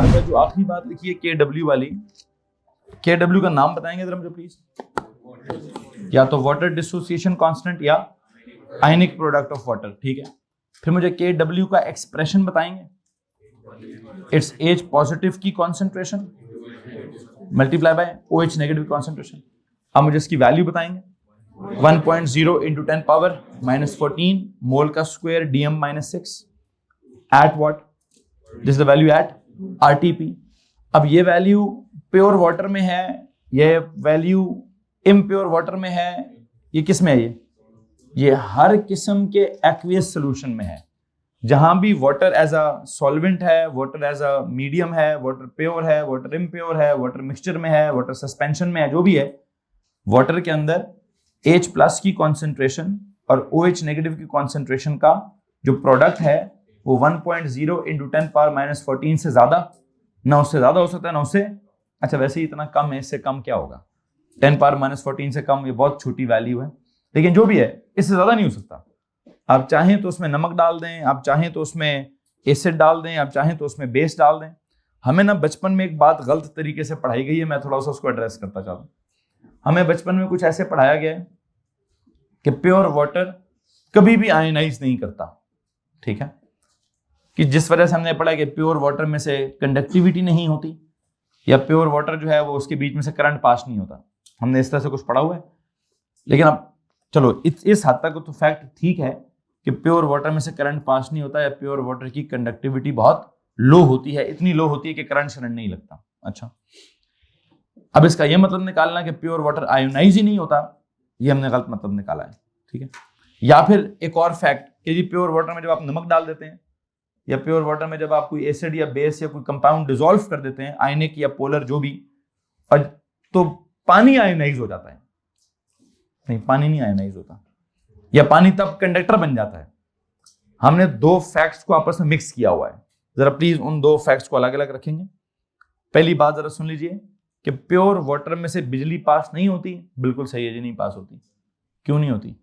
हमारे पास जो आखिरी बात लिखी है KW वाली, KW का नाम बताएंगे जरा मुझे प्लीज। या तो वाटर डिसोसिएशन कांस्टेंट या आयनिक प्रोडक्ट ऑफ वाटर, ठीक है। फिर मुझे KW का एक्सप्रेशन बताएंगे, इट्स H पॉजिटिव की concentration multiply by OH negative concentration. अब मुझे इसकी वैल्यू बताएंगे, 1.0 into 10 power minus 14 मोल का square DM minus 6 at what? This is the value at RTP। अब ये वैल्यू प्योर वाटर में है, ये वैल्यू इम्प्योर वाटर में है, ये किस में है? ये हर किस्म के एक्वियस सोल्यूशन में है। जहां भी वाटर एज अ सॉल्वेंट है, वाटर एज अ मीडियम है, वाटर प्योर है, वाटर इम्प्योर है, वाटर मिक्सचर में है, वाटर सस्पेंशन में है, जो भी है, वाटर के अंदर H प्लस की कॉन्सेंट्रेशन और OH नेगेटिव की कॉन्सेंट्रेशन का जो प्रोडक्ट है वो 1.0 into 10 power minus 14 से ज्यादा, ना उससे ज्यादा हो सकता है ना उससे, अच्छा वैसे ही इतना कम है, इससे कम क्या होगा? 10 power minus 14 से कम, ये बहुत छोटी वैल्यू है, लेकिन जो भी है इससे ज्यादा नहीं हो सकता। आप चाहें तो उसमें नमक डाल दें, आप चाहें तो उसमें एसिड डाल दें, आप चाहें तो उसमें बेस डाल दें। हमें ना बचपन में एक बात गलत तरीके से पढ़ाई गई है, मैं थोड़ा सा उसको एड्रेस करता चाहता हूँ। हमें बचपन में कुछ ऐसे पढ़ाया गया है कि प्योर वाटर कभी भी आयनाइज नहीं करता, ठीक है, कि जिस वजह से हमने पढ़ा कि प्योर वाटर में से कंडक्टिविटी नहीं होती, या प्योर वाटर जो है वो उसके बीच में से करंट पास नहीं होता। हमने इस तरह से कुछ पढ़ा हुआ है, लेकिन अब चलो इस हद तक तो फैक्ट ठीक है कि प्योर वाटर में से करंट पास नहीं होता, या प्योर वाटर की कंडक्टिविटी बहुत लो होती है, इतनी लो होती है कि करंट शरण नहीं लगता। अच्छा, अब इसका यह मतलब निकालना कि प्योर वाटर आयोनाइज ही नहीं होता, ये हमने गलत मतलब निकाला है, ठीक है। या फिर एक और फैक्ट कि जी प्योर वाटर में जब आप नमक डाल देते हैं, या प्योर वाटर में जब आप कोई एसिड या बेस या कोई कंपाउंड डिसॉल्व कर देते हैं, आयनिक या पोलर जो भी, और तो पानी आयोनाइज हो जाता है। नहीं, पानी नहीं आयोनाइज होता, या पानी तब कंडक्टर बन जाता है। हमने दो फैक्ट्स को आपस में मिक्स किया हुआ है, जरा प्लीज उन दो फैक्ट्स को अलग अलग रखेंगे। पहली बात जरा सुन लीजिए कि प्योर वाटर में से बिजली पास नहीं होती, बिल्कुल सही है जी, नहीं पास होती। क्यों नहीं होती?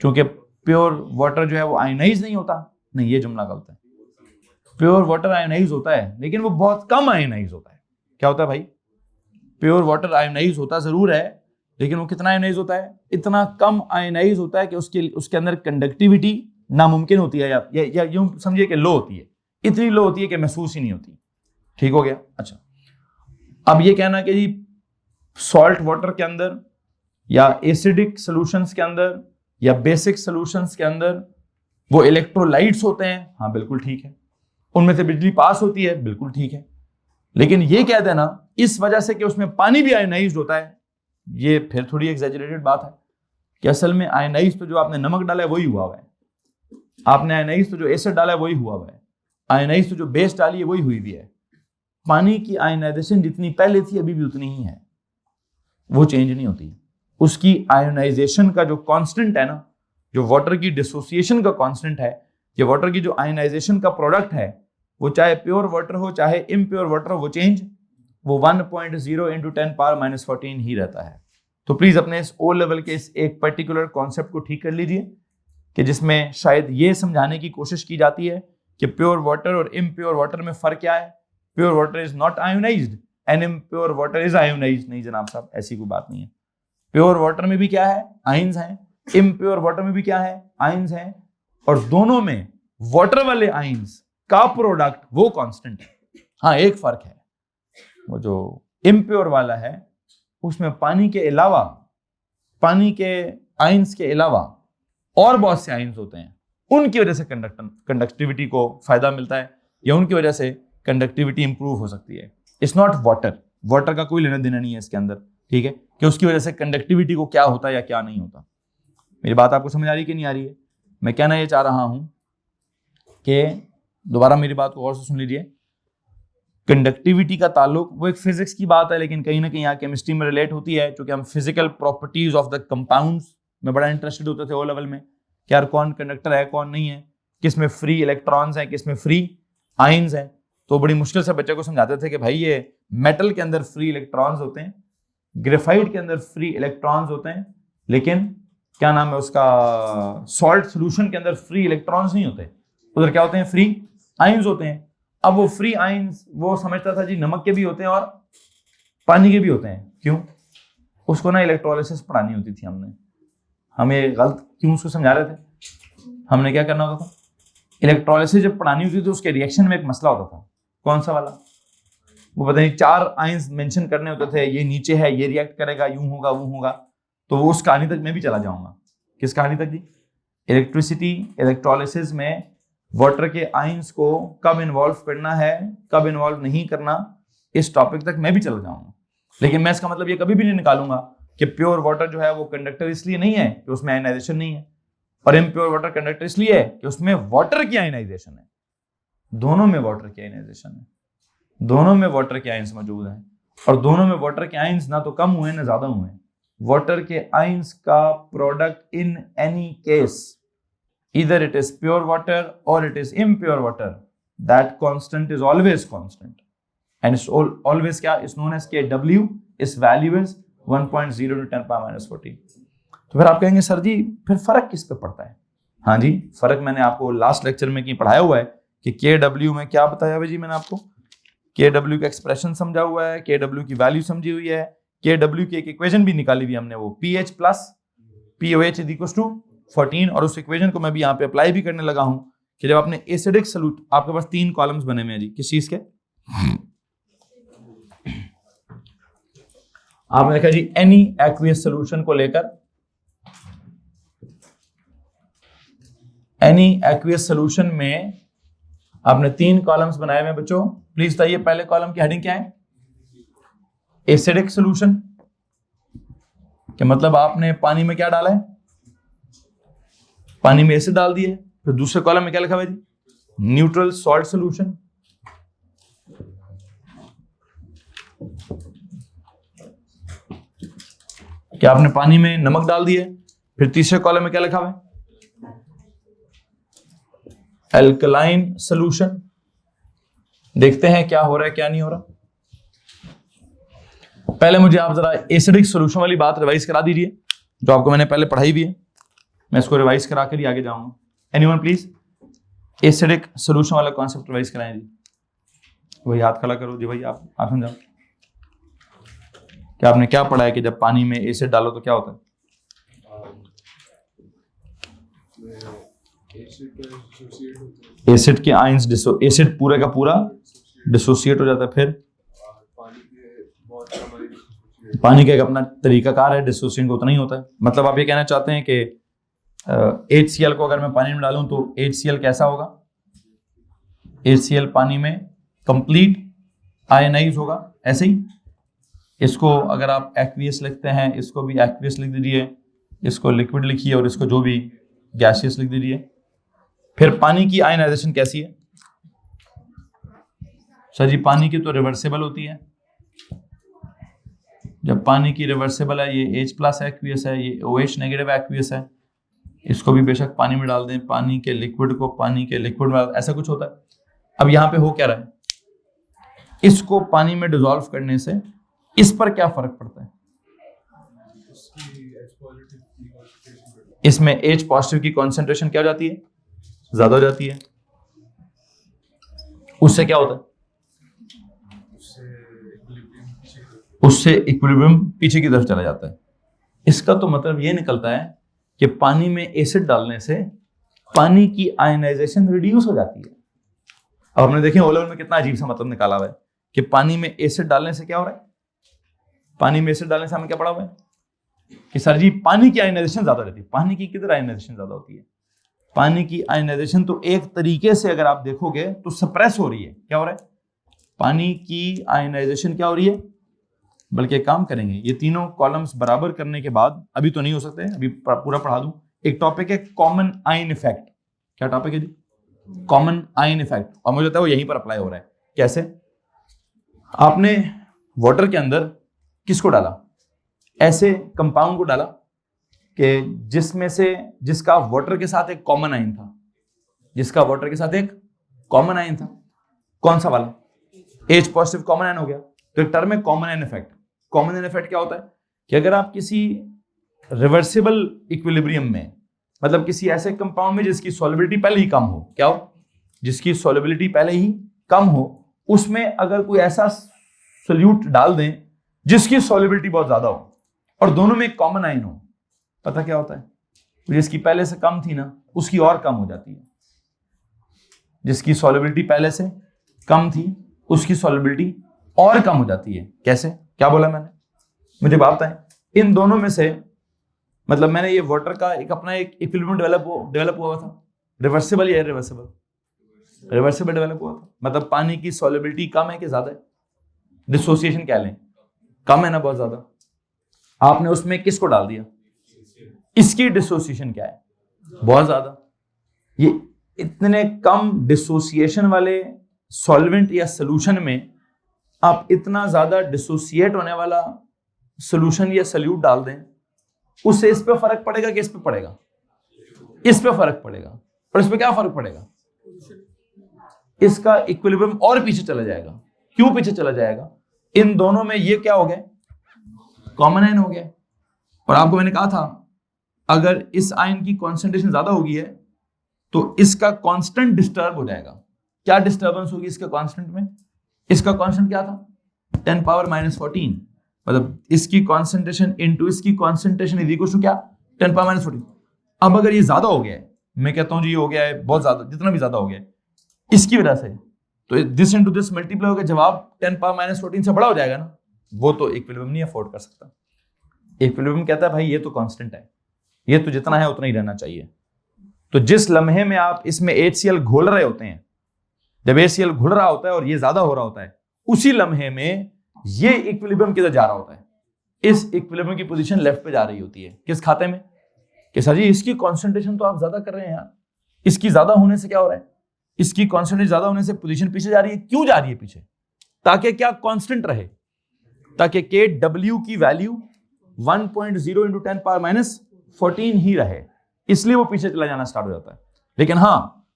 क्योंकि प्योर वाटर जो है वो आयोनाइज नहीं होता। नहीं, ये जुमला गलत है। प्योर वाटर आयोनाइज होता है, लेकिन वो बहुत कम आयोनाइज होता है। क्या होता है भाई? प्योर वाटर आयोनाइज होता जरूर है, लेकिन वो कितना आयोनाइज होता है? इतना कम आयोनाइज होता है कि उसके अंदर कंडक्टिविटी नामुमकिन होती है, या यूं समझिए कि लो होती है, इतनी लो होती है कि महसूस ही नहीं होती। ठीक हो गया? अच्छा, अब ये कहना कि जी सॉल्ट वाटर के अंदर या एसिडिक सॉल्यूशंस के अंदर या बेसिक सॉल्यूशंस के अंदर वो इलेक्ट्रोलाइट्स होते हैं, हाँ बिल्कुल ठीक है। उनमें से बिजली पास होती है, बिल्कुल ठीक है। लेकिन ये कह देना इस वजह से कि उसमें पानी भी आयोनाइज्ड होता है, ये फिर थोड़ी एग्जैजरेटेड बात है। कि असल में आयोनाइज तो जो आपने नमक डाला है वही हुआ हुआ है, आपने आयोनाइज तो जो एसिड डाला है वही हुआ हुआ है, आयोनाइज तो जो बेस डाली है वही हुई भी है। पानी की आयोनाइजेशन जितनी पहले थी अभी भी उतनी ही है, वो चेंज नहीं होती। उसकी आयोनाइजेशन का जो कांस्टेंट है ना, जो वाटर की डिसोसिएशन का कांस्टेंट है, ये वाटर की जो आयोनाइजेशन का प्रोडक्ट है, वो चाहे प्योर वाटर हो चाहे इम्प्योर वाटर हो, वो चेंज वो 1.0 into 10 power minus 14 ही रहता है। तो प्लीज अपने इस ओ लेवल के इस एक पर्टिकुलर कॉन्सेप्ट को ठीक कर लीजिए कि जिसमें शायद ये समझाने की कोशिश की जाती है कि प्योर वाटर और इम्प्योर वाटर में फर्क क्या है। Pure water is not ionised and impure water is ionised. नहीं जनाब साहब, ऐसी कोई बात नहीं है। प्योर वाटर में भी क्या है? आयंस हैं। इम्प्योर वाटर में भी क्या है? आयंस हैं। और दोनों में वाटर वाले आयंस का प्रोडक्ट वो कांस्टेंट है। हाँ, एक फर्क है, वो जो इम्प्योर वाला है उसमें पानी के अलावा, पानी के आयंस के अलावा और बहुत से आयंस होते हैं, उनकी वजह से कंडक्टिविटी को फायदा मिलता है, या उनकी वजह से कंडक्टिविटी इंप्रूव हो सकती है। इट्स नॉट वाटर, वाटर का कोई लेना देना नहीं है इसके अंदर, ठीक है, कि उसकी वजह से कंडक्टिविटी को क्या होता है या क्या नहीं होता। मेरी बात आपको समझ आ रही है कि नहीं आ रही है? मैं कहना ये चाह रहा हूं कि दोबारा मेरी बात को और से सुन लीजिए। कंडक्टिविटी का ताल्लुक वो एक फिजिक्स की बात है, लेकिन कहीं ना कहीं यहाँ केमिस्ट्री में रिलेट होती है, क्योंकि हम physical properties of the compounds में बड़ा इंटरेस्टेड होते थे ओ लेवल में कि यार कौन कंडक्टर है कौन नहीं है, किस में फ्री इलेक्ट्रॉन्स हैं किस में फ्री आयंस हैं। तो बड़ी मुश्किल से बच्चे को समझाते थे कि भाई ये मेटल के अंदर फ्री इलेक्ट्रॉन्स होते हैं, ग्रेफाइट के अंदर फ्री इलेक्ट्रॉन्स होते हैं, लेकिन क्या नाम है उसका, सॉल्ट सोल्यूशन के अंदर फ्री इलेक्ट्रॉन्स नहीं होते, उधर क्या होते हैं? फ्री आयंस होते हैं। अब वो फ्री आयंस वो समझता था जी नमक के भी होते हैं और पानी के भी होते हैं। क्यों? उसको ना इलेक्ट्रोलिसिस पढ़ानी होती थी हमने, हमें गलत क्यों उसको समझा रहे थे, हमने क्या करना होता था, इलेक्ट्रोलिसिस जब पढ़ानी होती थी तो उसके रिएक्शन में एक मसला होता था। कौन सा वाला? वो पता नहीं 4 आयंस मेंशन करने होते थे, ये नीचे है, ये रिएक्ट करेगा, यूं होगा, वो होगा। तो वो उस कहानी तक मैं भी चला जाऊंगा। किस कहानी तक जी? इलेक्ट्रिसिटी इलेक्ट्रोलिसिस में वाटर के आयंस को कब इन्वॉल्व करना है, कब इन्वॉल्व नहीं करना, इस टॉपिक तक मैं भी चला जाऊंगा। लेकिन मैं इसका मतलब ये कभी भी नहीं निकालूंगा कि प्योर वाटर जो है वो कंडक्टर इसलिए नहीं है कि उसमें आयनाइजेशन नहीं है, और इम्प्योर वाटर कंडक्टर इसलिए है कि उसमें वाटर की आयनाइजेशन है। दोनों में वाटर की आयनाइजेशन है, दोनों में वाटर के आयंस मौजूद हैं, और दोनों में वाटर के आयंस ना तो कम हुए ना ज्यादा हुए। वाटर के आयंस का product in any case, either it is pure water और it is impure water, that constant is always constant and it's always क्या इज नोन एज Kw, इस वैल्यू इज 1.0 × 10⁻⁻⁴। तो फिर आप कहेंगे सर जी फिर फर्क किस पे पड़ता है? हाँ जी, फर्क मैंने आपको लास्ट लेक्चर में की पढ़ाया हुआ है कि Kw में क्या बताया हुआ जी मैंने आपको, Kw का एक्सप्रेशन समझा हुआ है, Kw की वैल्यू समझी हुई है, Kw की एक इक्वेशन भी निकाली हुई हमने, वो pH प्लस POH = 14, और उस इक्वेशन को मैं भी यहाँ पे अप्लाई भी करने लगा हूं कि जब आपने एसिडिक सॉल्यूट, आपके पास 3 कॉलम्स बने हुए हैं जी, किस चीज के? आपने देखा जी एनी एक्वियस सॉल्यूशन को लेकर, एनी एक्वियस सॉल्यूशन में आपने 3 कॉलम्स बनाए हुए बच्चों। प्लीज बताइए पहले कॉलम की हेडिंग क्या है? एसिडिक सॉल्यूशन, क्या मतलब आपने पानी में क्या डाला है? पानी में एसिड डाल दिए। फिर दूसरे कॉलम में क्या लिखा हुआ है जी? Neutral salt solution. क्या आपने पानी में नमक डाल दिए। फिर तीसरे कॉलम में क्या लिखा हुआ है? Alkaline solution. देखते हैं क्या हो रहा है क्या नहीं हो रहा। पहले मुझे आप जरा एसिडिक सॉल्यूशन वाली बात रिवाइज करा दीजिए, जो आपको मैंने पहले पढ़ाई भी है। मैं इसको रिवाइज करा कर ही आगे जाऊंगा। एनीवन प्लीज एसिडिक सॉल्यूशन वाला कॉन्सेप्ट रिवाइज कराएं जी। वही हाथ खड़ा करो जी भाई, आप समझाओ कि आपने क्या पढ़ा है कि जब पानी में एसिड डालो तो क्या होता है? एसिड के आयंस एसिड पूरे का पूरा डिसोसिएट हो जाता है। फिर पानी का एक अपना तरीकाकार है, डिसोसिएशन का उतना ही होता है। मतलब आप ये कहना चाहते हैं कि HCl को अगर मैं पानी में डालूं तो HCl कैसा होगा? HCl पानी में कंप्लीट आयनाइज होगा। ऐसे ही इसको अगर आप एक्वियस लिखते हैं, इसको भी एक्वियस लिख दीजिए, इसको लिक्विड लिखिए, और इसको जो भी गैसियस लिख दीजिए। फिर पानी की आयनाइजेशन कैसी है? सर जी पानी की तो रिवर्सिबल होती है। जब पानी की रिवर्सिबल है, ये H+ एक्वियस है, ये OH नेगेटिव एक्वियस है, इसको भी बेशक पानी में डाल दें, पानी के लिक्विड को पानी के लिक्विड में, ऐसा कुछ होता है। अब यहाँ पे हो क्या रहा है? इसको पानी में डिसॉल्व करने से इस पर क्या फर्क पड़ता है? इसमें H+ की कॉन्सेंट्रेशन क्या हो जाती है? ज्यादा हो जाती है। उससे क्या होता है? उससे इक्विलिब्रियम पीछे की तरफ चला जाता है। इसका तो मतलब ये निकलता है कि पानी में एसिड डालने से पानी की आयनाइजेशन रिड्यूस हो जाती है। अब हमने देखें O लेवल में कितना अजीब सा मतलब निकाला हुआ है कि पानी में एसिड डालने से क्या हो रहा है? पानी में एसिड डालने से हमें क्या पढ़ा हुआ है कि सर जी पानी की आयनाइजेशन ज्यादा रहती है। पानी की किधर आयनाइजेशन ज्यादा होती है? पानी की आयनाइजेशन तो एक तरीके से अगर आप देखोगे तो सप्रेस हो रही है। क्या हो रहा है? पानी की आयनाइजेशन क्या हो रही है? बल्कि एक काम करेंगे, ये तीनों कॉलम्स बराबर करने के बाद, अभी तो नहीं हो सकते, अभी पूरा पढ़ा दूं। एक टॉपिक है कॉमन आयन इफेक्ट। क्या टॉपिक है जी? Common ion effect. और मुझे लगता है वो यहीं पर अप्लाई हो रहा है। कैसे? आपने वाटर के अंदर किसको डाला? ऐसे कंपाउंड को डाला कि जिसमें से जिसका वाटर के साथ एक कॉमन आयन था, जिसका वाटर के साथ एक कॉमन आयन था। कौन सा वाला? H+ कॉमन आयन हो गया। तो एक टर्म है common ion effect. Common ion effect क्या होता है कि अगर आप किसी रिवर्सिबल इक्विलिब्रियम में, मतलब किसी ऐसे कंपाउंड में जिसकी सॉल्युबिलिटी पहले ही कम हो, क्या हो? जिसकी सॉल्युबिलिटी पहले ही कम हो उसमें अगर कोई ऐसा सोल्यूट डाल दें जिसकी सॉल्युबिलिटी बहुत ज्यादा हो और दोनों में एक कॉमन आयन हो, पता क्या होता है? जिसकी पहले से कम थी ना उसकी और कम हो जाती है। जिसकी सॉल्युबिलिटी पहले से कम थी उसकी सॉल्युबिलिटी और कम हो जाती है। कैसे? क्या बोला मैंने? मुझे बात बताएं। इन दोनों में से मतलब मैंने ये वाटर का एक अपना एक इक्विलिब्रियम डेवलप हुआ था, रिवर्सिबल या इरिवर्सिबल? रिवर्सिबल डेवलप हुआ था। मतलब पानी की सॉल्युबिलिटी कम है कि ज्यादा है? डिसोसिएशन क्या लें? कम है ना, बहुत ज्यादा। आपने उसमें किसको डाल दिया? इसकी डिसोसिएशन क्या है? बहुत ज्यादा। ये इतने कम डिसोसिएशन वाले सॉल्वेंट या सोल्यूशन में आप इतना ज्यादा डिसोसिएट होने वाला सोल्यूशन या सॉल्यूट डाल दें, उससे इस पे फर्क पड़ेगा कि इस पे पड़ेगा? इस पे फर्क पड़ेगा। और इस पे क्या फर्क पड़ेगा? इसका इक्विलिब्रियम और पीछे चला जाएगा। क्यों पीछे चला जाएगा? इन दोनों में ये क्या हो गया? कॉमन आयन हो गया। और आपको मैंने कहा था अगर इस आयन की कॉन्सेंट्रेशन ज्यादा होगी है तो इसका कांस्टेंट डिस्टर्ब हो जाएगा। क्या डिस्टर्बेंस होगी इसका कांस्टेंट में? इसका कांस्टेंट क्या था? 10 पावर -14। मतलब इसकी कॉन्सेंट्रेशन इनटू इसकी कॉन्सेंट्रेशन इज इक्वल टू क्या? 10 पावर -14। अब अगर ये ज्यादा हो गया है, मैं कहता हूं जी ये हो गया है बहुत ज्यादा, जितना भी ज्यादा हो गया है इसकी वजह से, तो दिस इनटू दिस मल्टीप्लाई होकर जवाब 10 पावर -14 से बड़ा हो जाएगा ना। वो तो इक्विलिब्रियम नहीं अफोर्ड कर सकता। इक्विलिब्रियम कहता है भाई ये तो कांस्टेंट है, ये तो जितना है उतना ही रहना चाहिए। तो जिस लम्हे में आप इसमें HCl घोल रहे होते हैं, जब HCl घुल रहा होता है और ये ज्यादा हो रहा होता है, उसी लम्हे में ये इक्विलिब्रियम किधर जा रहा होता है? इस इक्विलिब्रियम की पोजीशन लेफ्ट पे जा रही होती है। किस खाते में? कि सर जी इसकी कॉन्सेंट्रेशन तो आप ज्यादा कर रहे हैं यार, इसकी ज्यादा होने से क्या हो रहा है? इसकी कॉन्सेंट्रेशन ज्यादा होने से पोजीशन पीछे जा रही है। क्यों जा रही है पीछे? ताकि क्या कांस्टेंट रहे, ताकि Kw की वैल्यू 1.0 × 10 पावर -14 ही रहे, इसलिए वो पीछे चला जाना स्टार्ट हो जाता है। लेकिन हाँ,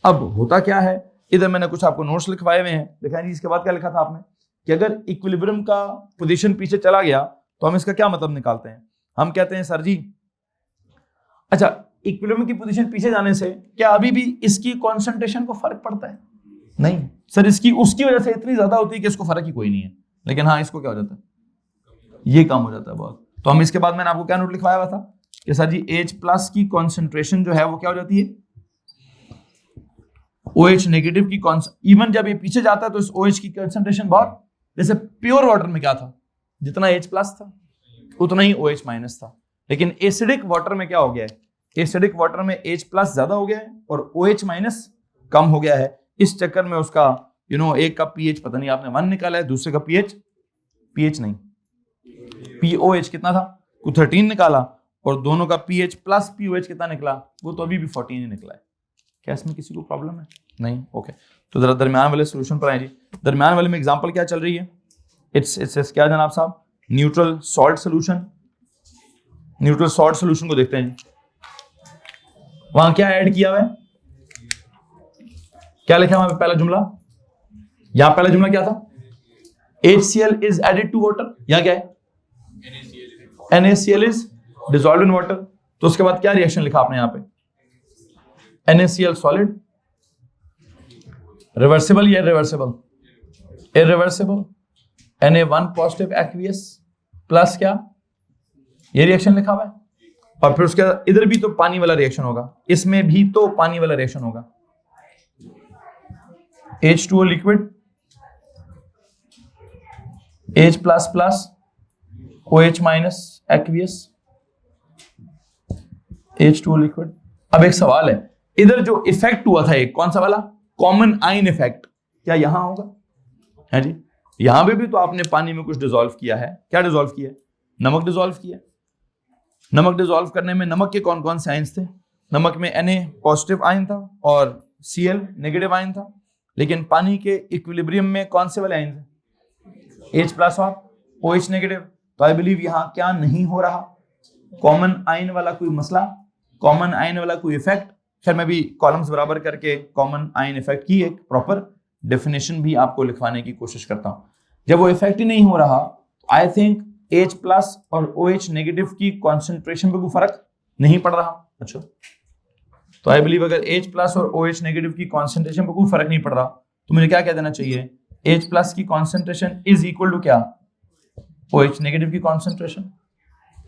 अब होता क्या है, इधर मैंने कुछ आपको नोट्स लिखवाए हुए हैं, दिखाएं जी। इसके बाद क्या लिखा था आपने कि अगर इक्विलिब्रियम का पोजीशन पीछे चला गया तो हम इसका क्या मतलब निकालते हैं? हम कहते हैं सर जी अच्छा, इक्विलिब्रियम की पोजीशन पीछे जाने से क्या अभी भी इसकी कॉन्सेंट्रेशन को फर्क पड़ता है? नहीं सर, इसकी उसकी वजह से इतनी ज्यादा होती है कि इसको फर्क ही कोई नहीं है। लेकिन हाँ, इसको क्या हो जाता है? ये कम हो जाता है बहुत। तो हम इसके बाद मैंने आपको क्या नोट लिखवाया हुआ था कि सर जी H+ की कॉन्सेंट्रेशन जो है वो क्या हो जाती है? OH नेगेटिव की इवन जब ये पीछे जाता है तो इस OH की कॉन्सेंट्रेशन बहुत, जैसे प्योर वाटर में क्या था, जितना H+ था उतना ही OH- था। लेकिन एसिडिक वाटर में क्या हो गया है? एसिडिक वाटर में H+ ज्यादा हो गया है और OH- कम हो गया है। इस चक्कर में उसका एक का pH पता नहीं आपने 1 निकाला है, दूसरे का pH नहीं, POH कितना था? 13 निकाला, और दोनों का pH प्लस POH कितना निकला? वो तो अभी भी 14 ही निकला है। क्या इसमें किसी को प्रॉब्लम है? नहीं। ओके, तो जरा दरमियान वाले सोल्यूशन पर आए जी। दरमियान वाले में एग्जांपल क्या चल रही है? इट्स क्या जनाब साहब? Neutral salt solution. Neutral salt solution को देखते हैं। वहां क्या ऐड किया हुआ है? क्या लिखा है वहां पे? पहला जुमला, यहां पहला जुमला क्या था? HCl is added to water। यहां क्या है? NaCl is dissolved in water। तो उसके बाद क्या रिएक्शन लिखा आपने यहां पे? NaCl सॉलिड, रिवर्सिबल या irreversible? Irreversible. Na1 positive aqueous plus क्या? ये रिएक्शन लिखा हुआ है। और फिर उसके बाद इधर भी तो पानी वाला रिएक्शन होगा, इसमें भी तो पानी वाला रिएक्शन होगा। H2O liquid, H++ OH- aqueous, H2O liquid. अब एक सवाल है, इधर जो इफेक्ट हुआ था एक, कौन सा वाला? कॉमन आयन इफेक्ट, क्या यहां होगा? है जी, यहां पे भी तो आपने पानी में कुछ डिसॉल्व किया है। क्या डिसॉल्व किया है? नमक डिसॉल्व किया। नमक डिसॉल्व करने में नमक के कौन कौन से आयन्स थे? नमक में Na पॉजिटिव आयन था और Cl नेगेटिव आयन था। लेकिन पानी के इक्विलिब्रियम में कौन से वाले आयन थे? H+ और OH नेगेटिव। तो आई बिलीव यहां क्या नहीं हो रहा? कॉमन आयन वाला कोई मसला, कॉमन आयन वाला कोई इफेक्ट। खैर मैं भी कॉलम्स बराबर करके कॉमन आयन इफेक्ट की एक प्रॉपर डेफिनेशन भी आपको लिखवाने की कोशिश करता हूं। जब वो इफेक्ट ही नहीं हो रहा, आई थिंक H+ और OH नेगेटिव की कॉन्सेंट्रेशन पे कोई फर्क नहीं पड़ रहा। अच्छा, तो आई बिलीव अगर H+ और OH नेगेटिव की कॉन्सेंट्रेशन पे कोई फर्क नहीं पड़ रहा तो मुझे क्या कह देना चाहिए, H प्लस की कॉन्सेंट्रेशन इज इक्वल टू क्या, OH नेगेटिव की कॉन्सेंट्रेशन।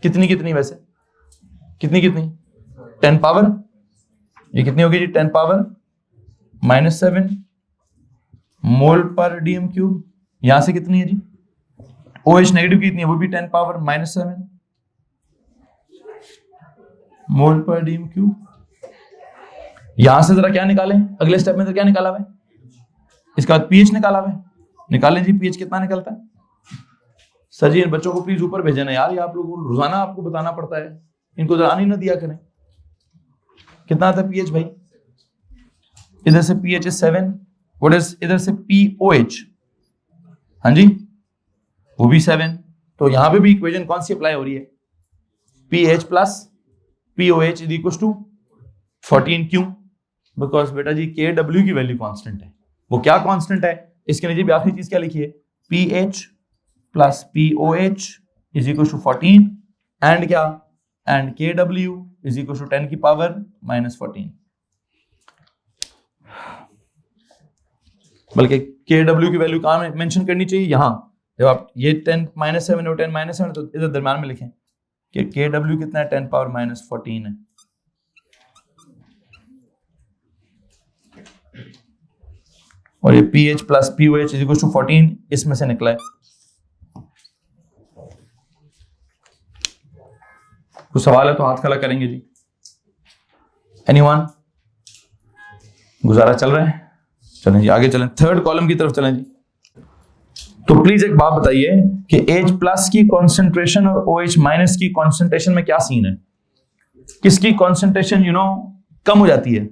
कितनी कितनी वैसे, कितनी कितनी, 10 पावर, ये कितनी होगी जी, 10 पावर -7 मोल पर डीएम क्यूब। यहां से कितनी है जी, OH नेगेटिव की कितनी है, वो भी 10 पावर -7 मोल पर डीएम क्यूब। यहां से जरा क्या निकालें, अगले स्टेप में तो क्या निकाला हुआ है, इसका बाद पीएच निकाला हुआ है, निकालें जी पीएच कितना निकलता है। सर जी इन बच्चों को प्लीज ऊपर भेजना यार, ये आप लोगों को रोजाना आपको बताना पड़ता है, इनको जरा नहीं ना दिया करें। कितना आता है पीएच भाई, इधर से पीएच इज 7, व्हाट इज इधर से पीओएच, हाँ जी वो भी 7, तो यहां पे भी इक्वेशन कौन सी अप्लाई हो रही है, pH plus POH is equal to 14। क्यों, बिकॉज बेटा जी के डब्ल्यू की वैल्यू कांस्टेंट है। वो क्या कांस्टेंट है, इसके नीचे भी आखिरी चीज क्या लिखी है, pH plus POH is equal to 14 and क्या, and K W is equal to 10 की पावर -14। बल्कि के डब्ल्यू की वैल्यू कहां मेंशन करनी चाहिए, यहां जब आप ये 10 -7 और 10 -7 तो इधर दरम्यान में लिखें कि के डब्ल्यू कितना है, 10 पावर -14 है। और ये pH plus POH is equal to 14 इसमें से निकला है। कुछ सवाल है तो हाथ खड़ा करेंगे जी, एनीवन, गुजारा चल रहा है, चलें जी आगे चलें, थर्ड कॉलम की तरफ चलें जी। तो प्लीज एक बात बताइए कि H प्लस की कॉन्सेंट्रेशन और OH माइनस की कॉन्सेंट्रेशन में क्या सीन है, किसकी कॉन्सेंट्रेशन कम हो जाती है,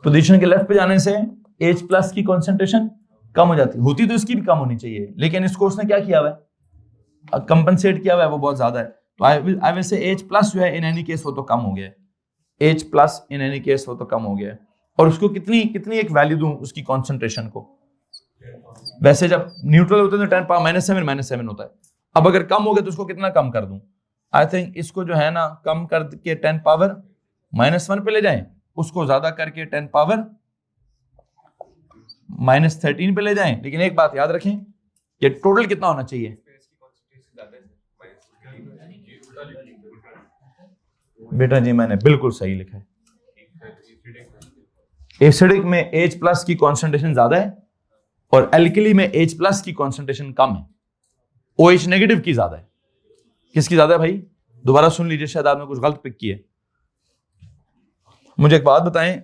पोजीशन के लेफ्ट पे जाने से H प्लस की कॉन्सेंट्रेशन कम हो जाती है, होती तो इसकी भी कम होनी चाहिए, लेकिन इसको उसने क्या किया हुआ है, कंपनसेट किया हुआ है, वो बहुत ज्यादा है। तो I will say H plus जो है इन एनी केस वो तो कम हो गया है, H प्लस इन एनी केस वो तो कम हो गया है। और उसको कितनी कितनी एक वैल्यू दूं उसकी कॉन्सेंट्रेशन को, वैसे जब न्यूट्रल होते हैं तो 10 पावर -7 होता है, अब अगर कम हो गया तो उसको कितना कम कर दूं, आई थिंक इसको जो है ना कम करके 10 पावर -1 पे ले जाएं, उसको ज्यादा करके 10 पावर -13 पे ले जाएं। लेकिन एक बात याद रखें कि टोटल कितना होना चाहिए, बेटा जी मैंने बिल्कुल सही लिखा है, एसिडिक में H प्लस की कॉन्सेंट्रेशन ज्यादा है और एल्कली में H प्लस की कॉन्सेंट्रेशन कम है, OH नेगेटिव की ज्यादा है। किसकी ज्यादा है भाई, दोबारा सुन लीजिए, शायद आपने कुछ गलत पिक किया। मुझे एक बात बताएं,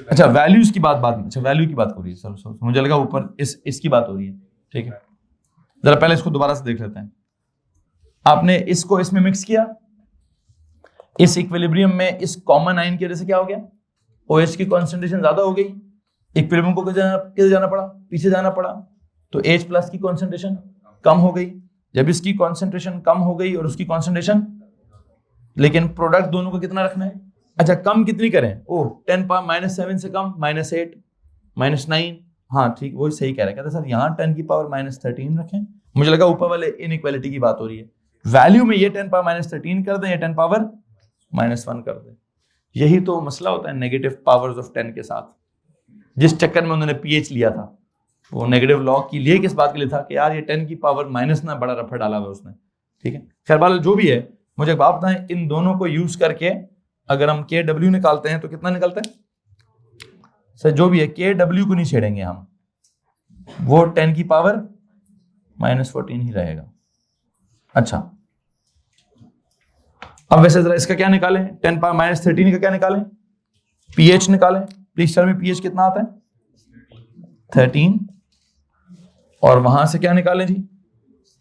अच्छा वैल्यूज की बात अच्छा वैल्यू की बात हो रही है, सर मुझे लगा ऊपर इसकी बात हो रही है, ठीक है जरा पहले इसको दोबारा से देख लेते हैं। आपने इसको इसमें मिक्स किया, इस इक्विलिब्रियम में इस कॉमन आयन की वजह से क्या हो गया, OH की कॉन्सेंट्रेशन ज्यादा हो गई, इक्विलिब्रियम को किधर जाना पड़ा, पीछे जाना पड़ा, तो H प्लस की कॉन्सेंट्रेशन कम हो गई। जब इसकी कॉन्सेंट्रेशन कम हो गई और उसकी कॉन्सेंट्रेशन, लेकिन प्रोडक्ट दोनों को कितना रखना है, अच्छा कम कितनी करें, 10 पावर -7 से कम -8 -9, हाँ ठीक वही सही कह रहे हैं, कहते सर यहाँ 10 की पावर -13 रखें, मुझे लगा ऊपर वाले इनइक्वालिटी की बात हो रही है, वैल्यू में ये 10 पावर -13 कर दें या 10 पावर -1 कर दें। यही तो मसला होता है नेगेटिव पावर्स ऑफ 10 के साथ, जिस चक्कर में उन्होंने पीएच लिया था, वो नेगेटिव लॉग की लिए किस बात के लिए था कि यार ये 10 की पावर माइनस ना बड़ा रफा डाला हुआ उसने, ठीक है खैर बाल जो भी है। मुझे एक बात बताएं, इन दोनों को यूज करके अगर हम के डब्ल्यू निकालते हैं तो कितना निकलता है, सर जो भी है के डब्ल्यू को नहीं छेड़ेंगे हम, वो 10 की पावर -14 ही रहेगा। अच्छा अब वैसे जरा इसका क्या निकालें, 10 पावर -13 का क्या निकालें, पीएच निकालें, प्लीज टेल मी पीएच कितना आता है 13, और वहां से क्या निकालें जी,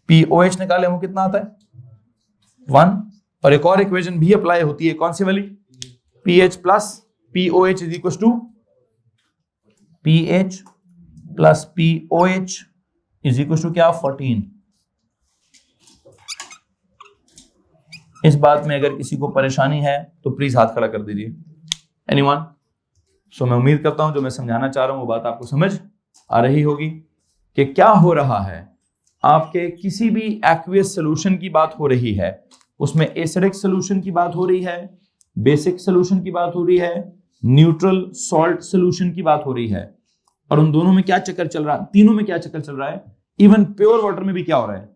पीओएच निकालें, वो कितना आता है 1, और एक और इक्वेशन भी अप्लाई होती है, कौन सी वाली, pH plus POH is equal to pH plus POH is equal to क्या 14। इस बात में अगर किसी को परेशानी है तो प्लीज हाथ खड़ा कर दीजिए, एनीवन। सो मैं उम्मीद करता हूं जो मैं समझाना चाह रहा हूं वो बात आपको समझ आ रही होगी कि क्या हो रहा है। आपके किसी भी एक्वियस सॉल्यूशन की बात हो रही है, उसमें एसिडिक सॉल्यूशन की बात हो रही है, बेसिक सॉल्यूशन की बात हो रही है, न्यूट्रल सॉल्ट सॉल्यूशन की बात हो रही है, और उन दोनों में क्या चक्कर चल रहा है, तीनों में क्या चक्कर चल रहा है, इवन प्योर वाटर में भी क्या हो रहा है,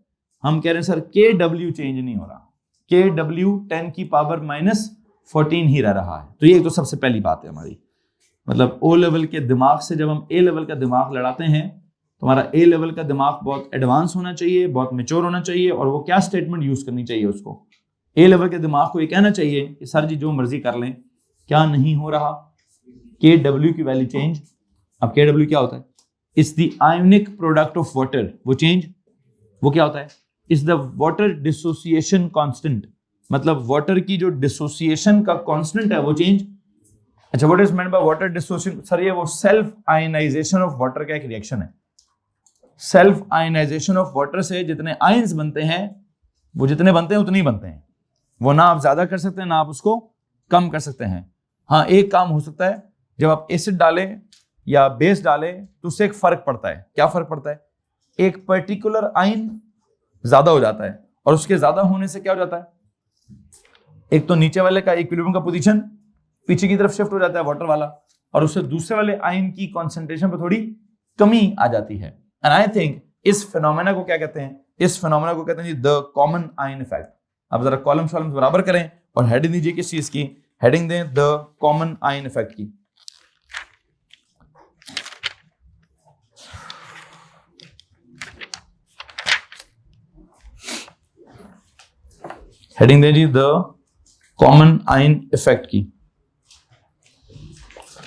हम कह रहे हैं सर KW चेंज नहीं हो रहा, KW 10 की पावर -14 ही रह रहा है। तो ये तो सबसे पहली बात है हमारी, मतलब O लेवल के दिमाग से जब हम A लेवल का दिमाग लड़ाते हैं तो हमारा A लेवल का दिमाग बहुत एडवांस होना चाहिए, बहुत मेच्योर होना चाहिए, और वो क्या स्टेटमेंट यूज करनी चाहिए उसको, A लेवल के दिमाग को ये कहना चाहिए कि सर जी जो मर्जी कर लें, क्या नहीं हो रहा, KW की वैल्यू चेंज। अब KW क्या होता है, is the ionic product of water, वो चेंज, वो क्या होता है, is the water dissociation constant, मतलब वाटर की जो डिसोसिएशन का कांस्टेंट है वो चेंज। अच्छा, what is meant by water dissociation, sir ये वो सेल्फ आयनाइजेशन ऑफ वाटर का एक रिएक्शन है। सेल्फ आयनाइजेशन ऑफ वाटर से जितने आयंस बनते हैं, वो जितने बनते हैं उतने ही बनते हैं, वो ना आप ज्यादा कर सकते हैं ना आप उसको कम कर सकते हैं। हाँ, एक काम हो सकता है, जब आप एसिड डालें या बेस डालें तो उससे एक फर्क पड़ता है। क्या फर्क पड़ता है, एक पर्टिकुलर आयन ज्यादा हो जाता है, और उसके ज्यादा होने से क्या हो जाता है, एक तो नीचे वाले का इक्विलिब्रियम का पोजीशन पीछे की तरफ शिफ्ट हो जाता है वाटर वाला, और उससे दूसरे वाले आयन की कॉन्सेंट्रेशन पर थोड़ी कमी आ जाती है। एंड आई थिंक इस फिनोमेना को क्या कहते हैं, इस फिनोमेना को कहते हैं जी द कॉमन आयन इफेक्ट। अब जरा कॉलम्स बराबर करें और हेडिंग दीजिए किस चीज की, हेडिंग दें द कॉमन आयन इफेक्ट की। हेडिंग दें जी द कॉमन आयन इफेक्ट की,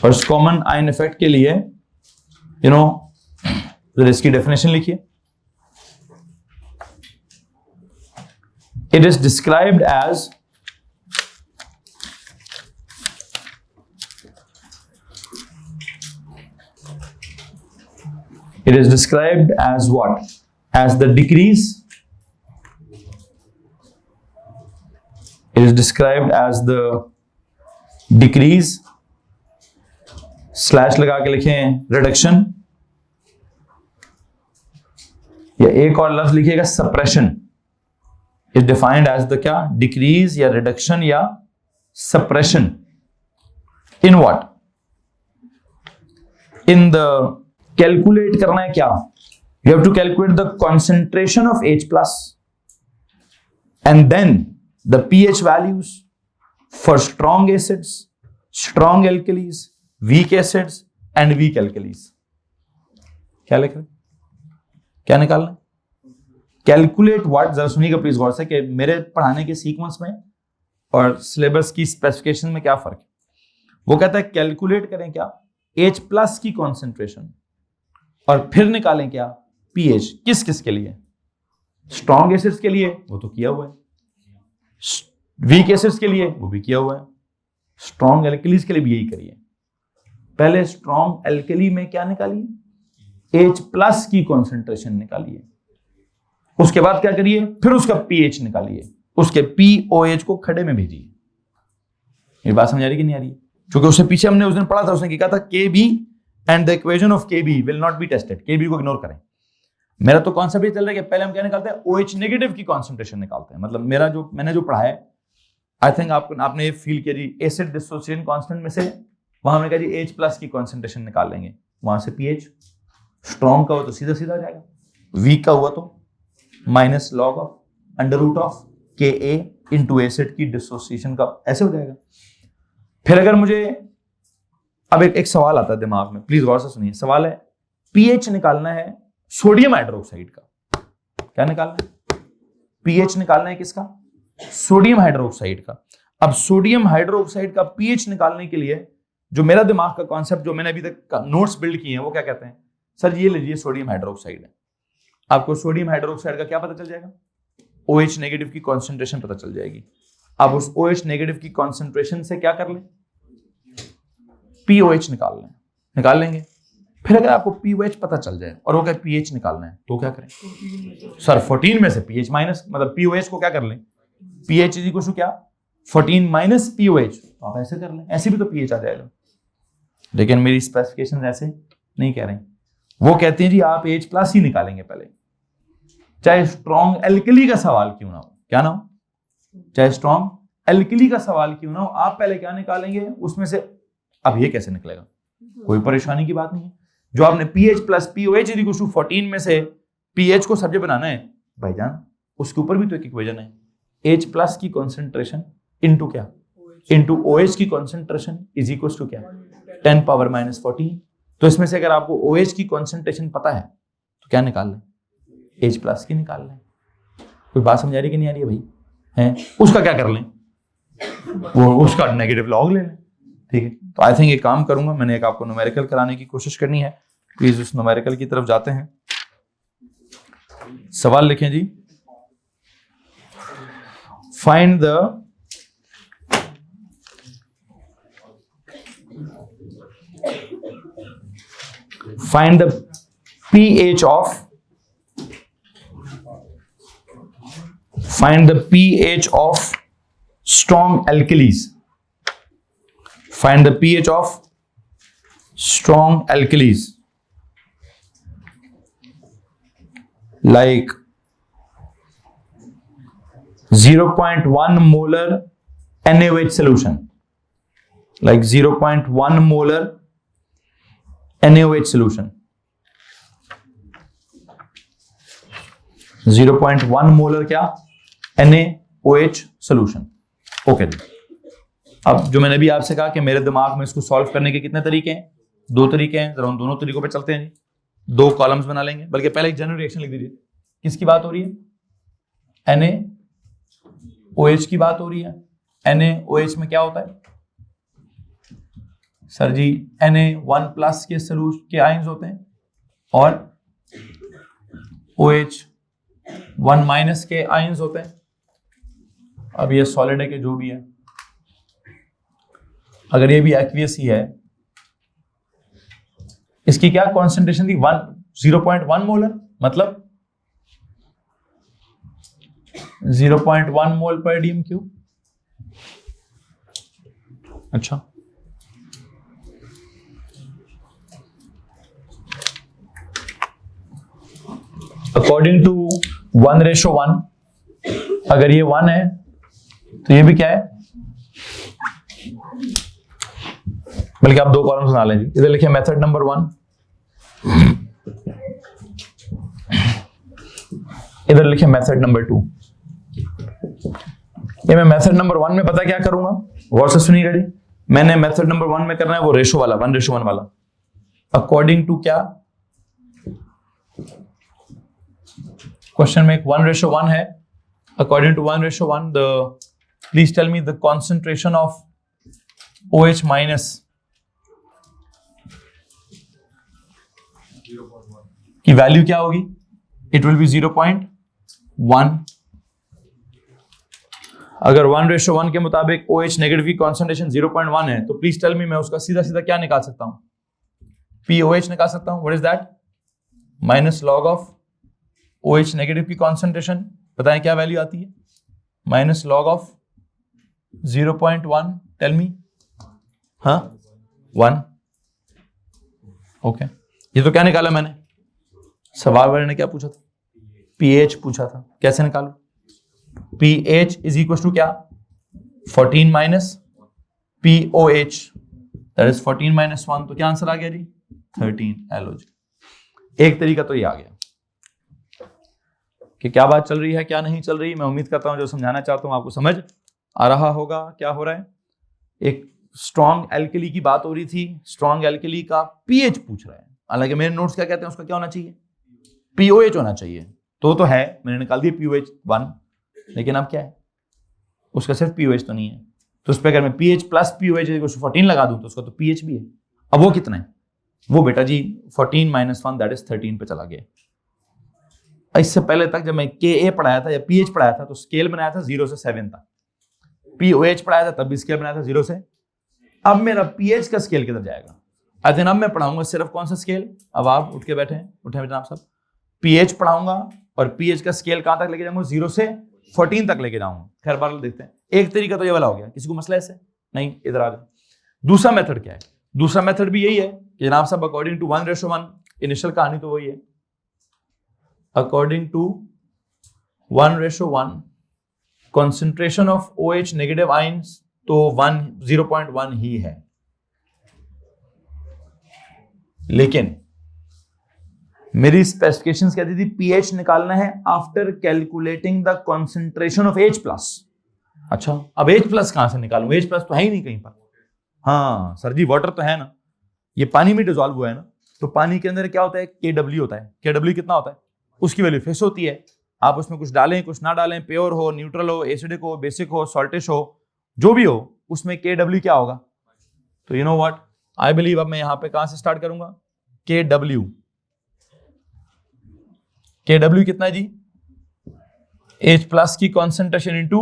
और इस कॉमन आयन इफेक्ट के लिए इसकी डेफिनेशन लिखिए। It is described as what? As the decrease. It is described as the decrease slash लगा के लिखें रिडक्शन, या एक और लफ्ज लिखिएगा suppression. Is defined as the क्या, डिक्रीज या रिडक्शन या suppression in what, in the, calculate करना है क्या, you have to calculate the concentration of H+ and then the pH values for strong acids, strong alkalis, weak acids and weak alkalis। क्या लिख रहे, क्या निकालना है, कैलकुलेट व्हाट। जरा सुनिएगा प्लीज गौर से कि मेरे पढ़ाने के सीक्वेंस में और सिलेबस की स्पेसिफिकेशन में क्या फर्क है। वो कहता है कैलकुलेट करें क्या, H+ की कॉन्सेंट्रेशन, और फिर निकालें क्या pH। किस किस के लिए, स्ट्रॉन्ग एसिड्स के लिए वो तो किया हुआ है, वीक एसिड्स के लिए वो भी किया हुआ है, स्ट्रॉन्ग एल्कलीज के लिए भी यही करिए। पहले स्ट्रॉन्ग एल्कली में क्या निकालिए, H+ की कॉन्सेंट्रेशन निकालिए, उसके बाद क्या करिए, फिर उसका pH निकालिए, उसके POH को खड़े में भेजिए। ये बात समझ आ रही कि नहीं आ रही, क्योंकि उससे पीछे हमने उस दिन पढ़ा था, उसने कहा था KB and the equation of KB will not be tested, KB को इग्नोर करें। मेरा तो कॉन्सेप्ट ये चल रहा है कि पहले हम क्या निकालते हैं, OH नेगेटिव की कॉन्सेंट्रेशन निकालते हैं। मतलब मेरा जो मैंने जो पढ़ा है, आई थिंक आपने ये फील किया जी, एसिड डिसोसिएशन कांस्टेंट में से वहां हमने कहा जी H+ की कॉन्सेंट्रेशन निकाल लेंगे, वहां से pH, स्ट्रॉन्ग का हुआ तो सीधा सीधा जाएगा, वीक का हुआ तो -log Ka इंटू एसिड की डिसोसिएशन का ऐसे हो जाएगा। फिर अगर मुझे अब एक सवाल आता है दिमाग में, प्लीज गौर से सुनिए। सवाल है, pH निकालना है सोडियम हाइड्रोक्साइड का, क्या निकालना है, pH निकालना है किसका, सोडियम हाइड्रोक्साइड का। अब सोडियम हाइड्रोक्साइड का pH निकालने के लिए जो मेरा दिमाग का कॉन्सेप्ट, जो मैंने अभी तक नोट्स बिल्ड किए हैं, वो क्या कहते हैं, सर ये लीजिए सोडियम हाइड्रोक्साइड है, आपको सोडियम हाइड्रोक्साइड का क्या पता चल जाएगा, OH नेगेटिव की कॉन्सेंट्रेशन पता चल जाएगी। अब उस OH नेगेटिव की कॉन्सेंट्रेशन से क्या कर लें, POH निकाल लेंगे। फिर अगर आपको POH पता चल जाए और वो क्या pH निकालना है तो क्या करें, सर 14 में से pH माइनस, मतलब POH को क्या कर लें, pH इज इक्वल टू क्या, 14 माइनस POH, तो आप ऐसे कर लें, ऐसे भी तो pH आ जाएगा। लेकिन मेरी स्पेसिफिकेशन ऐसे नहीं कह रही, वो कहते हैं जी आप H+ ही निकालेंगे पहले, चाहे स्ट्रॉन्ग एल्कली का सवाल क्यों ना हो, क्या ना हो, चाहे स्ट्रॉन्ग एल्कली का सवाल क्यों ना हो, आप पहले क्या निकालेंगे उसमें से। अब ये कैसे निकलेगा, कोई परेशानी की बात नहीं है। जो आपने pH plus POH equal to 14 में से pH को सब्जेक्ट बनाना है भाईजान, उसके ऊपर भी तो एक इक्वेशन है, H प्लस की कॉन्सेंट्रेशन इनटू क्या, इनटू OH की कॉन्सेंट्रेशन इज इक्वल टू क्या, 10 पावर माइनस 14। तो इसमें से अगर आपको OH की कॉन्सेंट्रेशन पता है तो क्या निकाल लें, H प्लस की निकाल लें। कोई बात समझ आ रही कि नहीं आ रही है भाई? हैं उसका क्या कर लें, वो उसका नेगेटिव लॉग ले लें, ठीक है। तो आई थिंक एक काम करूंगा, मैंने एक आपको न्यूमेरिकल कराने की कोशिश करनी है, प्लीज उस न्यूमेरिकल की तरफ जाते हैं। सवाल लिखें जी, find the pH of strong alkalis. Find the pH of strong alkalis like 0.1 molar NaOH solution, like 0.1 molar NaOH solution, 0.1 molar क्या, NaOH सोल्यूशन। ओके जी, अब जो मैंने भी आपसे कहा कि मेरे दिमाग में इसको सॉल्व करने के कितने तरीके हैं, 2 तरीके हैं, जरा उन दोनों तरीकों पे चलते हैं जी। 2 कॉलम्स बना लेंगे, बल्कि पहले एक जनरल रिएक्शन लिख दीजिए। किसकी बात हो रही है, NaOH की बात हो रही है। NaOH में क्या होता है सर जी, Na1 प्लस के सॉल्यूशन के आयंस होते हैं और OH1 माइनस के आयंस होते हैं। अब ये सॉलिड है कि जो भी है, अगर ये भी एक्वियस ही है, इसकी क्या कॉन्सेंट्रेशन थी, 0.1 मोलर, मतलब 0.1 मोल पर डीएम क्यूब। अच्छा, अकॉर्डिंग टू 1:1, अगर ये 1 है तो ये भी क्या है, बल्कि आप 2 कॉलम्स बना लें जी। इधर लिखिए मेथड नंबर 1, इधर लिखिए मेथड नंबर 2। ये मैं मेथड नंबर 1 में पता क्या करूंगा, गौर से सुनिएगा जी। मैंने मेथड नंबर 1 में करना है वो रेशो वाला, 1:1 वाला, अकॉर्डिंग टू क्या, क्वेश्चन में एक 1:1 है। According to 1:1, please tell me the concentration of OH minus की वैल्यू क्या होगी, इट विल बी 0.1। अगर 1:1 के मुताबिक OH नेगेटिव की कॉन्सेंट्रेशन 0.1 है, तो प्लीज टेल मी मैं उसका सीधा सीधा क्या निकाल सकता हूं, POH निकाल सकता हूं। What is that, minus log of OH negative की कॉन्सेंट्रेशन, बताएं क्या वैल्यू आती है, minus log of 0.1, tell me, हाँ 1। ओके, ये तो क्या निकाला मैंने, सवाल वाले ने क्या पूछा था, pH पूछा था, कैसे निकालू, pH इज इक्वल टू क्या, 14 minus POH, that is 14 minus 1, तो क्या आंसर आ गया जी, 13 LOG। एक तरीका तो ये आ गया कि क्या बात चल रही है क्या नहीं चल रही। मैं उम्मीद करता हूं जो समझाना चाहता हूं आपको समझ आ रहा होगा क्या हो रहा है। एक स्ट्रॉन्ग एल्कली की बात हो रही थी, स्ट्रॉन्ग एल्कली का pH पूछ रहा है, हालांकि मेरे नोट्स क्या कहते हैं उसका क्या होना चाहिए, POH होना चाहिए, तो है, मैंने निकाल दिया POH 1, लेकिन अब क्या है, उसका सिर्फ POH तो नहीं है, तो उस पर अगर मैं pH प्लस POH 14 लगा दूं तो उसका तो pH भी है। अब वो कितना है, वो बेटा जी 14 माइनस 1 दैट इज 13 पे चला गया। इससे पहले तक जब मैं Ka पढ़ाया था या pH पढ़ाया था तो स्केल बनाया था 0 से 7 तक, POH पढ़ाया था तब भी स्केल बनाया था 0 से। अब मेरा pH का स्केल किधर जाएगा, आई थिंक अब मैं पढ़ाऊंगा सिर्फ कौन सा स्केल, अब आप उठ के बैठे हैं, उठे जनाब सब, pH पढ़ाऊंगा और pH का स्केल कहां तक लेके जाऊंगा, 0 से 14 तक लेके जाऊंगा। खैर बार देखते हैं, एक तरीका तो ये वाला हो गया, किसी को मसला ऐसे नहीं, इधर आ जाओ। दूसरा मेथड क्या है, दूसरा मेथड भी यही है कि जनाब साहब अकॉर्डिंग टू 1:1, इनिशियल कहानी तो वही है, according to 1:1 concentration of OH negative ions तो 0.1 ही है, लेकिन मेरी स्पेसिफिकेशंस कहती थी पीएच निकालना है after calculating the concentration of H plus. अच्छा, अब H प्लस कहां से निकालूं? H प्लस तो है ही नहीं कहीं पर। हाँ सर जी, वाटर तो है ना, ये पानी में डिजोल्व हुआ है ना, तो पानी के अंदर क्या होता है? KW होता है। KW कितना होता है? उसकी वैल्यू फिक्स होती है। आप उसमें कुछ डालें कुछ ना डालें, प्योर हो, न्यूट्रल हो, एसिडिक हो, बेसिक हो, सॉल्टिश हो, जो भी हो, उसमें KW क्या होगा? तो you know what, I believe अब मैं यहां पे कहां से स्टार्ट करूंगा? KW कितना है जी? H प्लस की कॉन्सेंट्रेशन इंटू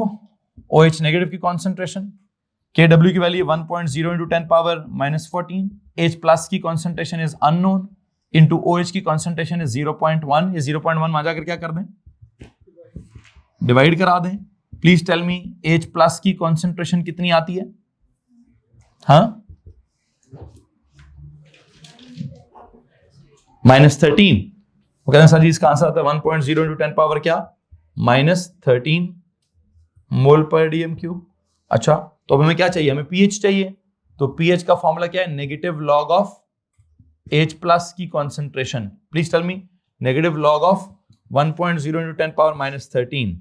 OH नेगेटिव की कॉन्सेंट्रेशन। KW की value 1.0 into 10 power -14। H plus की concentration is unknown into OH की कॉन्सेंट्रेशन इज 0.1। ये 0.1 वहां जाकर क्या कर दें? डिवाइड करा दें। Please tell me H plus की कॉन्सेंट्रेशन कितनी आती है? हाँ, -13। वो कहते हैं सर जी इसका आंसर आता है 1.0 इंटू 10 पावर क्या? -13 मोल पर डीएम क्यूब। अच्छा, तो अब हमें क्या चाहिए? हमें पीएच चाहिए। तो पीएच का फॉर्मूला क्या है? Negative log of H plus की concentration. Please tell me negative log of 1.0 into 10 power -13।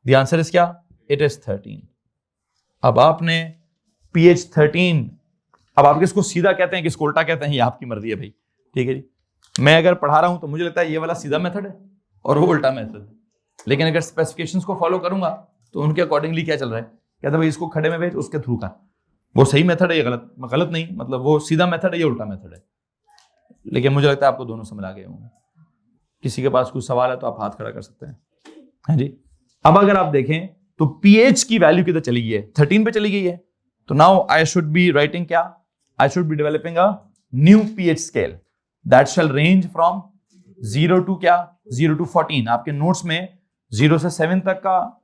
The answer is क्या? It is 13। अब आपने पीएच 13, अब आप किसको सीधा कहते हैं किसको उल्टा कहते हैं, ये आपकी मर्जी है भाई, ठीक है जी। मैं अगर पढ़ा रहा हूं तो मुझे लगता है ये वाला सीधा मेथड है और वो उल्टा मेथड है, लेकिन अगर स्पेसिफिकेशंस को फॉलो करूंगा तो उनके अकॉर्डिंगली क्या चल रहा है? कहते भाई इसको खड़े में भेज, उसके थ्रू कर। वो सही मेथड है, ये गलत नहीं, मतलब वो सीधा मेथड है, ये उल्टा मेथड है। लेकिन मुझे लगता है आपको दोनों समझ आ गए होंगे। किसी के पास कुछ सवाल है तो आप हाथ खड़ा कर सकते हैं। हाँ जी, अब अगर आप देखें तो पीएच की वैल्यू किधर चली गई है? 13 पे चली गई है। तो now I should be writing क्या? I should be developing a new pH scale that shall range from 0 to क्या? 0 टू 14। आपके नोट्स में 0 से 7 तक का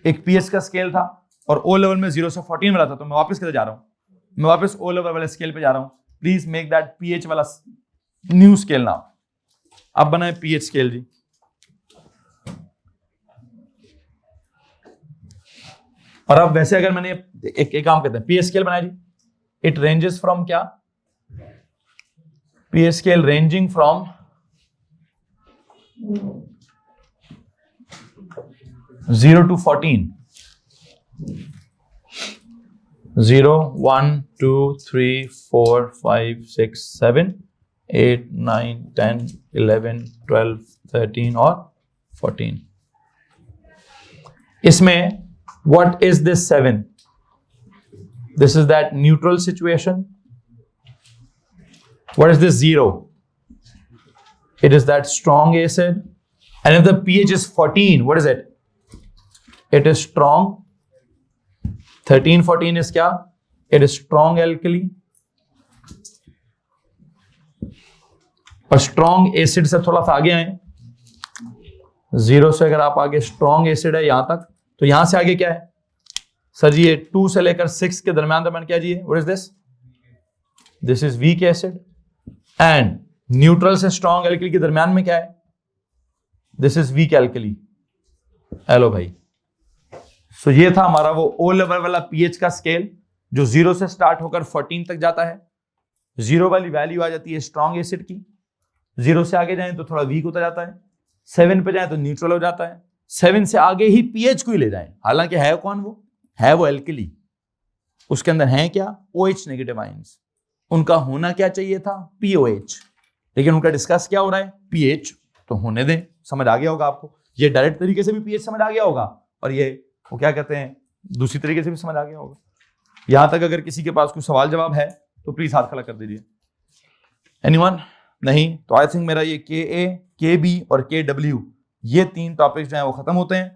एक पीएच का स्केल था और ओ लेवल में 0 से 14 वाला था। तो मैं वापस किधर जा रहा हूं? मैं वापस ओ लेवल वाले स्केल पे जा रहा हूं। प्लीज मेक दैट पीएच वाला न्यू स्केल नाउ। अब बनाए पीएच स्केल जी। और अब वैसे अगर मैंने एक काम कहते हैं पीएच स्केल बनाया जी, इट रेंजेस फ्रॉम क्या? PH scale ranging from 0 to 14. 0, 1, 2, 3, 4, 5, 6, 7, 8, 9, 10, 11, 12, 13 और 14. इसमें what is this 7? This is that neutral situation. What is this 0? It is that strong acid. And if the pH is 14, what is it? It is strong. 13, 14 is क्या? It is strong alkali. और strong acid से थोड़ा सा आगे आए, 0 से अगर आप आगे strong acid है यहां तक, तो यहां से आगे क्या है सर जी? ये 2 से लेकर 6 के दरमियान क्या जी है? What is this? This is weak acid. And neutral से strong alkali के दरमियान में क्या है? This is weak alkali. Hello भाई। सो ये था हमारा वो ओ लेवल वाला पीएच का स्केल जो 0 से स्टार्ट होकर 14 तक जाता है। 0 वाली वैल्यू आ जाती है स्ट्रॉन्ग एसिड की, 0 से आगे जाएं तो थोड़ा वीक होता जाता है, 7 पे जाएं तो न्यूट्रल हो जाता है, 7 से आगे ही पीएच को ही ले जाएं। हालांकि है कौन वो? है वो एल्कली। उसके अंदर है क्या? OH negative ions. उनका होना क्या चाहिए था? POH। लेकिन उनका डिस्कस क्या हो रहा है? पीएच। तो होने दें, समझ आ गया होगा आपको। ये डायरेक्ट तरीके से भी पीएच समझ आ गया होगा और ये वो क्या कहते हैं दूसरी तरीके से भी समझ आ गया होगा। यहां तक अगर किसी के पास कोई सवाल जवाब है तो प्लीज हाथ खड़ा कर दीजिए। एनीवन? नहीं? तो आई थिंक मेरा ये KA, KB और KW ये 3 टॉपिक्स जो हैं वो खत्म होते हैं।